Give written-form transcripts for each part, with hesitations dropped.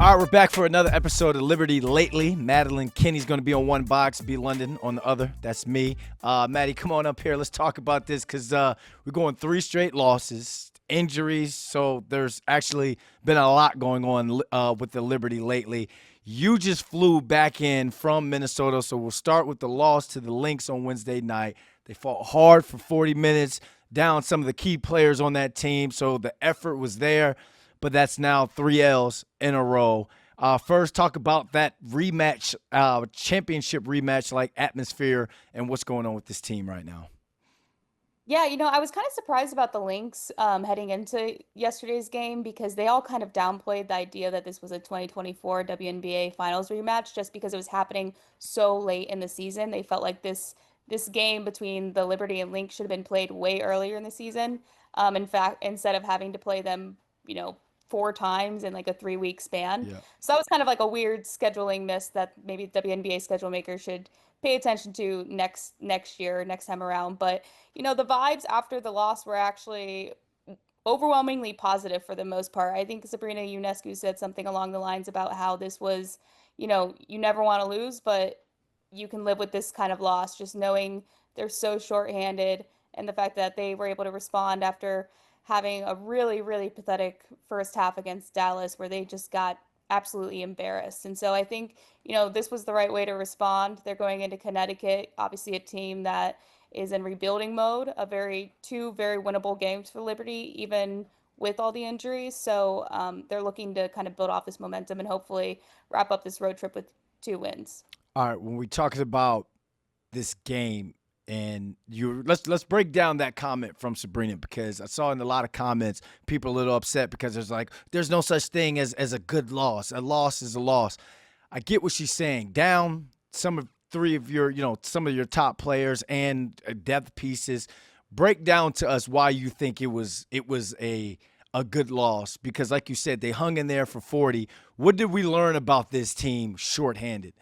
All right, we're back for another episode of Liberty Lately. Madeline, Kenney's going to be on one box, B. London on the other. That's me. Maddie, come on up here. Let's talk about this because we're going 3 straight losses, injuries. So there's actually been a lot going on with the Liberty lately. You just flew back in from Minnesota, so we'll start with the loss to the Lynx on Wednesday night. They fought hard for 40 minutes, down some of the key players on that team, so the effort was there. But that's now 3 L's in a row. First, talk about that rematch, championship rematch like atmosphere and what's going on with this team right now. Yeah, I was kind of surprised about the Lynx heading into yesterday's game because they all kind of downplayed the idea that this was a 2024 WNBA Finals rematch just because it was happening so late in the season. They felt like this game between the Liberty and Lynx should have been played way earlier in the season. In fact, instead of having to play them, 4 times in like a 3-week span. Yeah. So that was kind of like a weird scheduling miss that maybe WNBA schedule makers should pay attention to next year, next time around. But the vibes after the loss were actually overwhelmingly positive for the most part. I think Sabrina Ionescu said something along the lines about how this was, you never want to lose, but you can live with this kind of loss, just knowing they're so shorthanded and the fact that they were able to respond after having a really, really pathetic first half against Dallas where they just got absolutely embarrassed. And so I think, this was the right way to respond. They're going into Connecticut, obviously a team that is in rebuilding mode, two very winnable games for Liberty, even with all the injuries. So they're looking to kind of build off this momentum and hopefully wrap up this road trip with 2 wins. All right, when we talking about this game and you let's break down that comment from Sabrina because I saw in a lot of comments people a little upset because there's no such thing as a good loss. A loss is a loss. I get what she's saying. Down some of 3 of your, some of your top players and depth pieces. Break down to us why you think it was a good loss because like you said they hung in there for 40. What did we learn about this team shorthanded?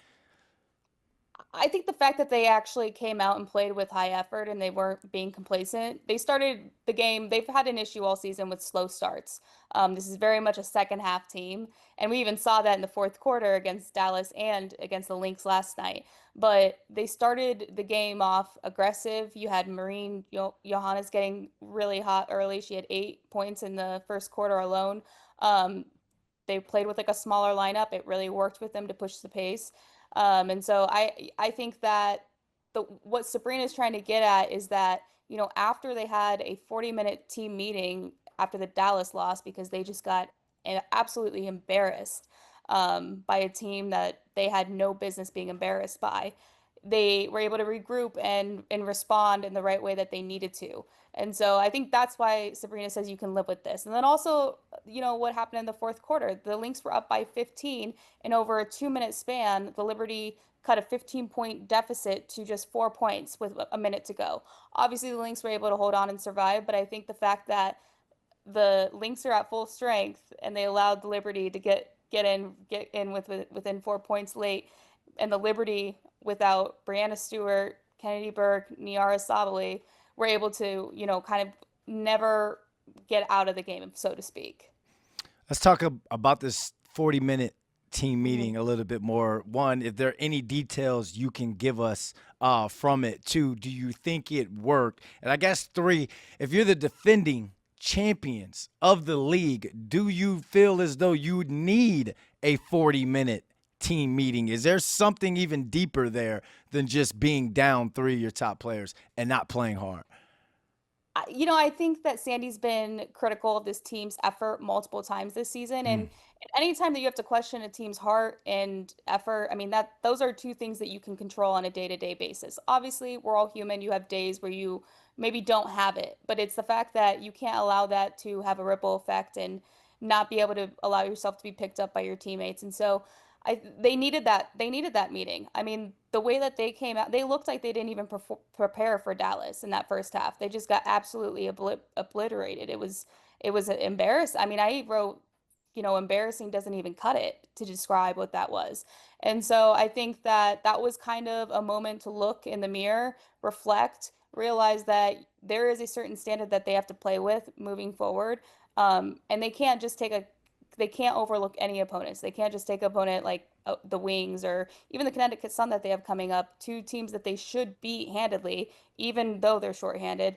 I think the fact that they actually came out and played with high effort and they weren't being complacent. They started the game, they've had an issue all season with slow starts. This is very much a second half team. And we even saw that in the fourth quarter against Dallas and against the Lynx last night. But they started the game off aggressive. You had Marine Johannes getting really hot early. She had 8 points in the first quarter alone. Um, they played with like a smaller lineup. It really worked with them to push the pace. And so I think that what Sabrina is trying to get at is that, after they had a 40-minute team meeting after the Dallas loss because they just got absolutely embarrassed by a team that they had no business being embarrassed by, they were able to regroup and respond in the right way that they needed to. And so I think that's why Sabrina says you can live with this. And then also, what happened in the fourth quarter? The Lynx were up by 15 and over a 2-minute span, the Liberty cut a 15-point deficit to just 4 points with a minute to go. Obviously, the Lynx were able to hold on and survive, but I think the fact that the Lynx are at full strength and they allowed the Liberty to get in within 4 points late, and the Liberty without Breanna Stewart, Kennedy Burke, Niara Sabali were able to, kind of never get out of the game, so to speak. Let's talk about this 40-minute team Mhm. meeting a little bit more. One, if there are any details you can give us from it. 2, do you think it worked? And I guess 3, if you're the defending champions of the league, do you feel as though you need a 40-minute team meeting? Is there something even deeper there than just being down 3 of your top players and not playing hard? I think that Sandy's been critical of this team's effort multiple times this season, Mm. and anytime that you have to question a team's heart and effort, I mean that those are 2 things that you can control on a day-to-day basis. Obviously, we're all human. You have days where you maybe don't have it, but it's the fact that you can't allow that to have a ripple effect and not be able to allow yourself to be picked up by your teammates. And so they needed that. They needed that meeting. I mean, the way that they came out, they looked like they didn't even prepare for Dallas in that first half. They just got absolutely obliterated. It was embarrassing. I mean, I wrote, embarrassing doesn't even cut it to describe what that was. And so I think that that was kind of a moment to look in the mirror, reflect, realize that there is a certain standard that they have to play with moving forward. And they can't just take a they can't overlook any opponents. They can't just take opponent like the Wings or even the Connecticut Sun that they have coming up, two teams that they should beat handedly, even though they're shorthanded.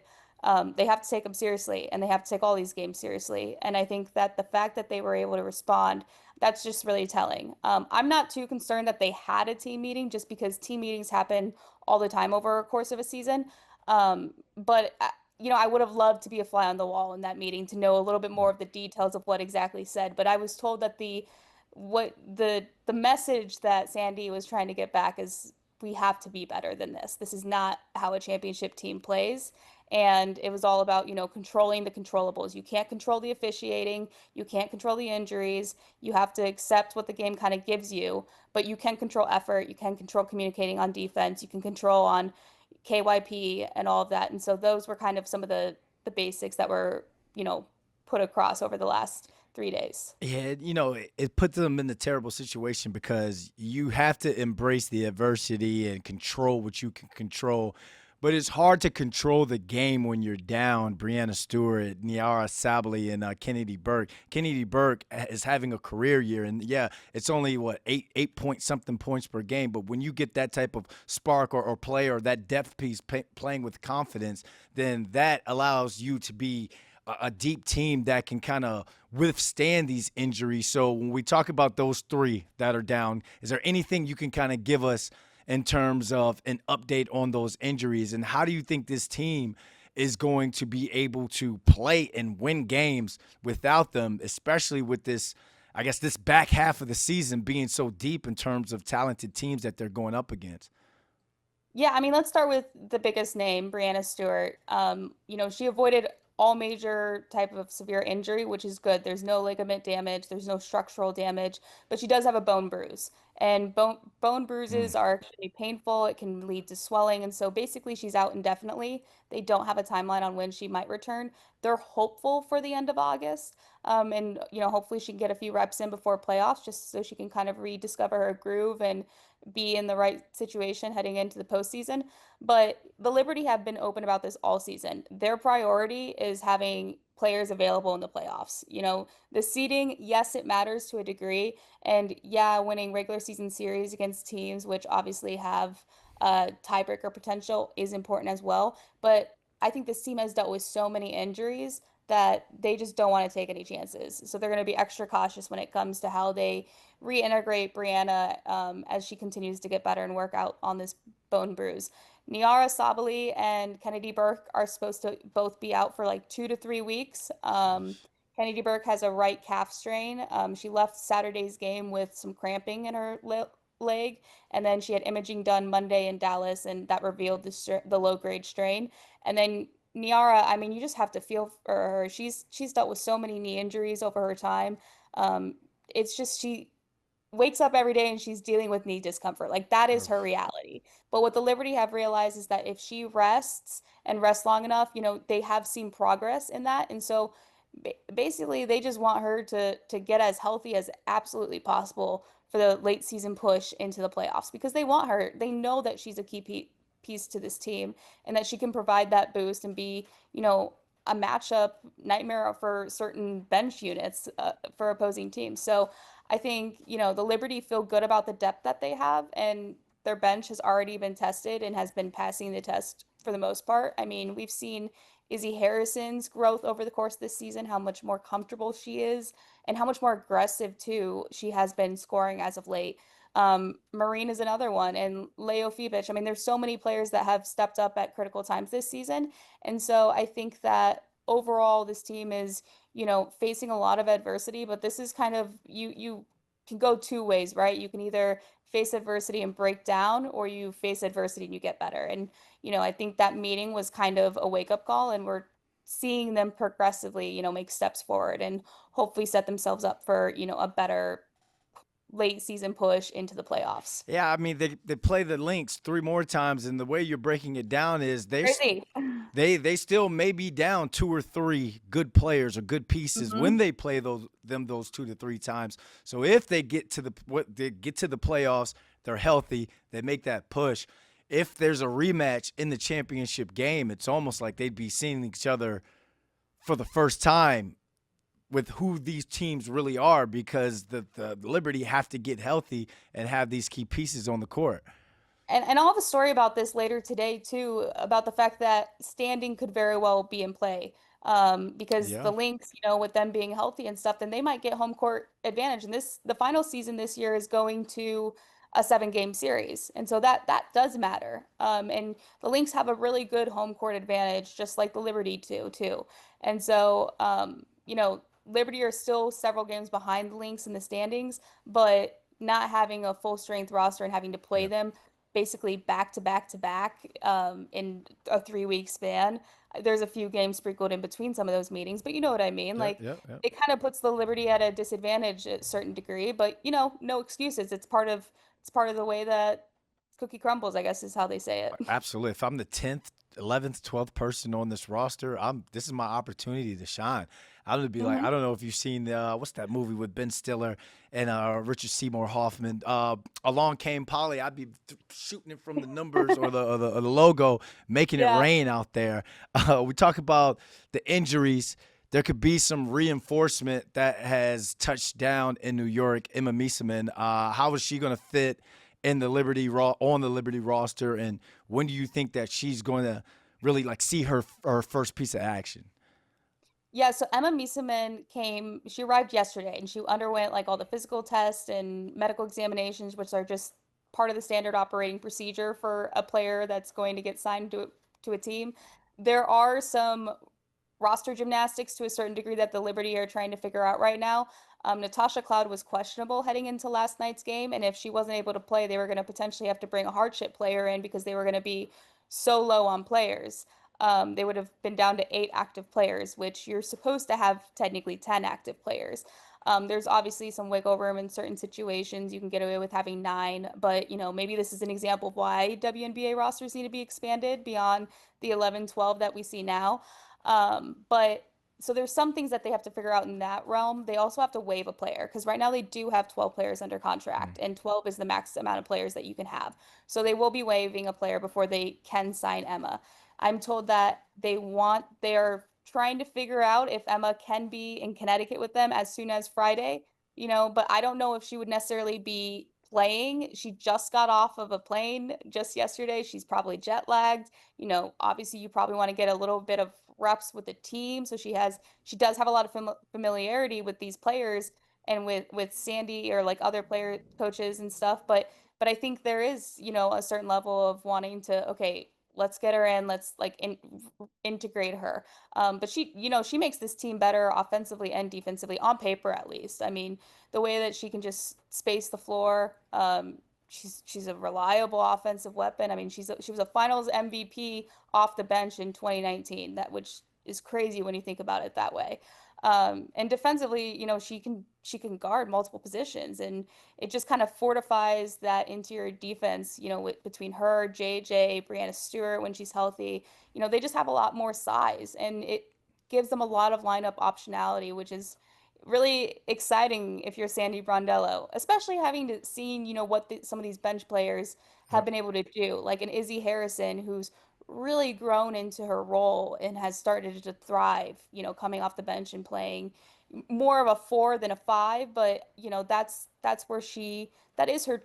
They have to take them seriously, and they have to take all these games seriously. And I think that the fact that they were able to respond, that's just really telling. I'm not too concerned that they had a team meeting, just because team meetings happen all the time over a course of a season. But I would have loved to be a fly on the wall in that meeting to know a little bit more of the details of what exactly said. But I was told that the message that Sandy was trying to get back is we have to be better than this. This is not how a championship team plays. And it was all about, controlling the controllables. You can't control the officiating, you can't control the injuries. You have to accept what the game kind of gives you, but you can control effort, you can control communicating on defense, you can control on KYP and all of that. And so those were kind of some of the basics that were, put across over the last 3 days. Yeah, it puts them in a terrible situation because you have to embrace the adversity and control what you can control. But it's hard to control the game when you're down. Breanna Stewart, Niara Sabally, and Kennedy Burke. Kennedy Burke is having a career year, and yeah, it's only what eight point something points per game. But when you get that type of spark or play or that depth piece playing with confidence, then that allows you to be a deep team that can kind of withstand these injuries. So when we talk about those three that are down, is there anything you can kind of give us in terms of an update on those injuries? And how do you think this team is going to be able to play and win games without them, especially with this, I guess, this back half of the season being so deep in terms of talented teams that they're going up against? Yeah, I mean, let's start with the biggest name, Breanna Stewart. She avoided all major type of severe injury, which is good. There's no ligament damage, there's no structural damage, but she does have a bone bruise. And bone Mm. bruises are extremely painful. It can lead to swelling, and so basically she's out indefinitely. They don't have a timeline on when she might return. They're hopeful for the end of August. And hopefully she can get a few reps in before playoffs just so she can kind of rediscover her groove and be in the right situation heading into the postseason. But the Liberty have been open about this all season. Their priority is having players available in the playoffs. The seeding, yes, it matters to a degree. And yeah, winning regular season series against teams which obviously have tiebreaker potential is important as well. But I think this team has dealt with so many injuries that they just don't want to take any chances. So they're going to be extra cautious when it comes to how they reintegrate Breanna as she continues to get better and work out on this bone bruise. Niara Sabally and Kennedy Burke are supposed to both be out for like 2 to 3 weeks. Kennedy Burke has a right calf strain. She left Saturday's game with some cramping in her leg, and then she had imaging done Monday in Dallas, and that revealed the low grade strain. And then Niara, I mean, you just have to feel for her. She's dealt with so many knee injuries over her time. It's just she wakes up every day and she's dealing with knee discomfort. Like that is her reality. But what the Liberty have realized is that if she rests and rests long enough, they have seen progress in that. And so basically they just want her to get as healthy as absolutely possible for the late season push into the playoffs because they want her. They know that she's a key piece to this team and that she can provide that boost and be, a matchup nightmare for certain bench units for opposing teams. So I think, the Liberty feel good about the depth that they have, and their bench has already been tested and has been passing the test for the most part. I mean, we've seen Izzy Harrison's growth over the course of this season, how much more comfortable she is, and how much more aggressive, too, she has been scoring as of late. Marine is another one, and Leo Fibich. I mean, there's so many players that have stepped up at critical times this season. And so I think that overall, this team is facing a lot of adversity, but this is kind of you can go two ways, right? You can either face adversity and break down, or you face adversity and you get better. And I think that meeting was kind of a wake-up call, and we're seeing them progressively, make steps forward and hopefully set themselves up for, a better late season push into the playoffs. Yeah, I mean they play the Lynx three more times, and the way you're breaking it down is Crazy. they still may be down two or three good players or good pieces when Hmm. they play those 2 to 3 times. So if they get to the playoffs, they're healthy, they make that push. If there's a rematch in the championship game, it's almost like they'd be seeing each other for the first time with who these teams really are because the Liberty have to get healthy and have these key pieces on the court. And I'll have a story about this later today too, about the fact that standing could very well be in play. Because Yeah. the Lynx, with them being healthy and stuff, then they might get home court advantage. And the final season this year is going to a 7 game series. And so that does matter. And the Lynx have a really good home court advantage, just like the Liberty too. And so, Liberty are still several games behind the Lynx in the standings, but not having a full strength roster and having to play Yep. them basically back to back to back in a 3 week span. There's a few games sprinkled in between some of those meetings, but you know what I mean. Yep. Like Yep. Yep. it kind of puts the Liberty at a disadvantage at a certain degree, but no excuses. It's part of the way that cookie crumbles, I guess is how they say it. Absolutely. If I'm the 10th, 11th, 12th person on this roster, this is my opportunity to shine. I'm gonna be like, Hmm. I don't know if you've seen what's that movie with Ben Stiller and Richard Seymour Hoffman. Along Came Polly. I'd be shooting it from the numbers or the logo, making it Yeah. rain out there. We talk about the injuries. There could be some reinforcement that has touched down in New York. Emma Meesseman. How is she going to fit in the on the Liberty roster, and when do you think that she's going to really like see her first piece of action? Yeah, so Emma Meesseman she arrived yesterday and she underwent like all the physical tests and medical examinations, which are just part of the standard operating procedure for a player that's going to get signed to a team. There are some roster gymnastics to a certain degree that the Liberty are trying to figure out right now. Natasha Cloud was questionable heading into last night's game, and if she wasn't able to play, they were going to potentially have to bring a hardship player in because they were going to be so low on players. They would have been down to 8 active players, which you're supposed to have technically 10 active players. There's obviously some wiggle room in certain situations. You can get away with having 9, but maybe this is an example of why WNBA rosters need to be expanded beyond the 11, 12 that we see now. But so there's some things that they have to figure out in that realm. They also have to waive a player because right now they do have 12 players under Mm. contract, and 12 is the max amount of players that you can have. So they will be waiving a player before they can sign Emma. I'm told that they're trying to figure out if Emma can be in Connecticut with them as soon as Friday, but I don't know if she would necessarily be playing. She just got off of a plane just yesterday. She's probably jet lagged. Obviously you probably want to get a little bit of reps with the team. So she does have a lot of familiarity with these players and with Sandy or like other player coaches and stuff. But I think there is, a certain level of wanting to, okay, let's get her in, let's like integrate her. But she makes this team better offensively and defensively on paper, at least. I mean, the way that she can just space the floor. She's a reliable offensive weapon. I mean, she was a Finals MVP off the bench in 2019. Which is crazy when you think about it that way. And defensively, she can guard multiple positions, and it just kind of fortifies that interior defense. Between her, JJ, Breanna Stewart when she's healthy, they just have a lot more size, and it gives them a lot of lineup optionality, which is really exciting if you're Sandy Brondello, especially having seen, what some of these bench players have Yep. been able to do, like an Izzy Harrison, who's really grown into her role and has started to thrive, coming off the bench and playing more of a 4 than a 5, but that's where that is her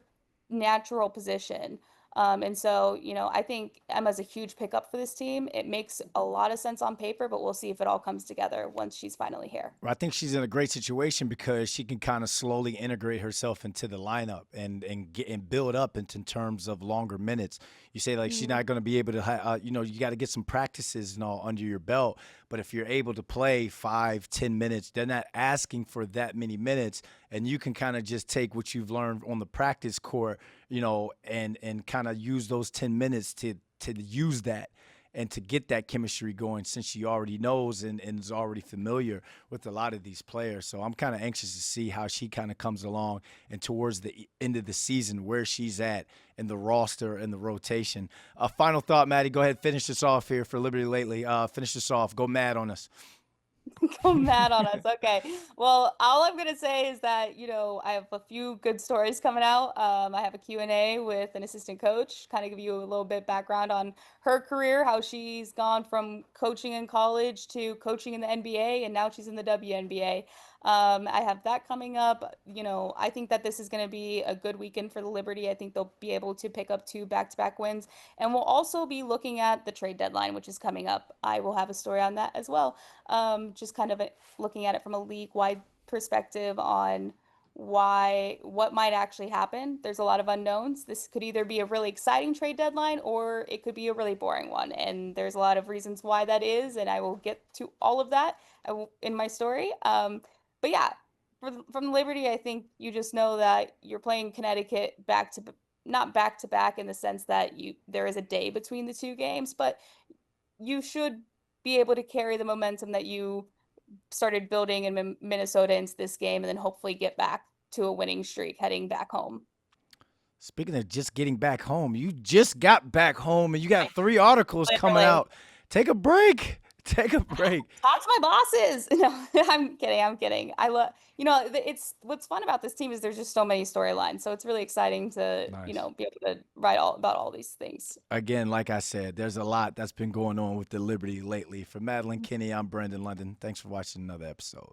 natural position. And so, I think Emma's a huge pickup for this team. It makes a lot of sense on paper, but we'll see if it all comes together once she's finally here. I think she's in a great situation because she can kind of slowly integrate herself into the lineup and get and build up into terms of longer minutes. You say like she's Mhm. not going to be able to, you got to get some practices and all under your belt. But if you're able to play 5, 10 minutes, they're not asking for that many minutes, and you can kind of just take what you've learned on the practice court, and kind of use those 10 minutes to use that and to get that chemistry going since she already knows and is already familiar with a lot of these players. So I'm kind of anxious to see how she kind of comes along and towards the end of the season where she's at in the roster and the rotation. Final thought, Maddie. Go ahead, finish this off here for Liberty lately. Finish this off. Go mad on us. Go mad on us. Okay. Well, all I'm gonna say is that, I have a few good stories coming out. I have a Q&A with an assistant coach, kind of give you a little bit background on her career, how she's gone from coaching in college to coaching in the NBA, and now she's in the WNBA. I have that coming up. I think that this is going to be a good weekend for the Liberty. I think they'll be able to pick up two back-to-back wins. And we'll also be looking at the trade deadline, which is coming up. I will have a story on that as well. Just kind of looking at it from a league-wide perspective on what might actually happen. There's a lot of unknowns. This could either be a really exciting trade deadline or it could be a really boring one. And there's a lot of reasons why that is, and I will get to all of that in my story. But yeah, from Liberty, I think you just know that you're playing Connecticut not back to back in the sense that there is a day between the two games, but you should be able to carry the momentum that you started building in Minnesota into this game and then hopefully get back to a winning streak heading back home. Speaking of just getting back home, you just got back home and you got Like, 3 articles coming literally. out. Take a break. Take a break. Talk to my bosses. No, I'm kidding. I'm kidding. I love, it's what's fun about this team is there's just so many storylines. So it's really exciting to, Nice. be able to write all about all these things. Again, like I said, there's a lot that's been going on with the Liberty lately. For Madeline, Kenney, I'm Brandon London. Thanks for watching another episode.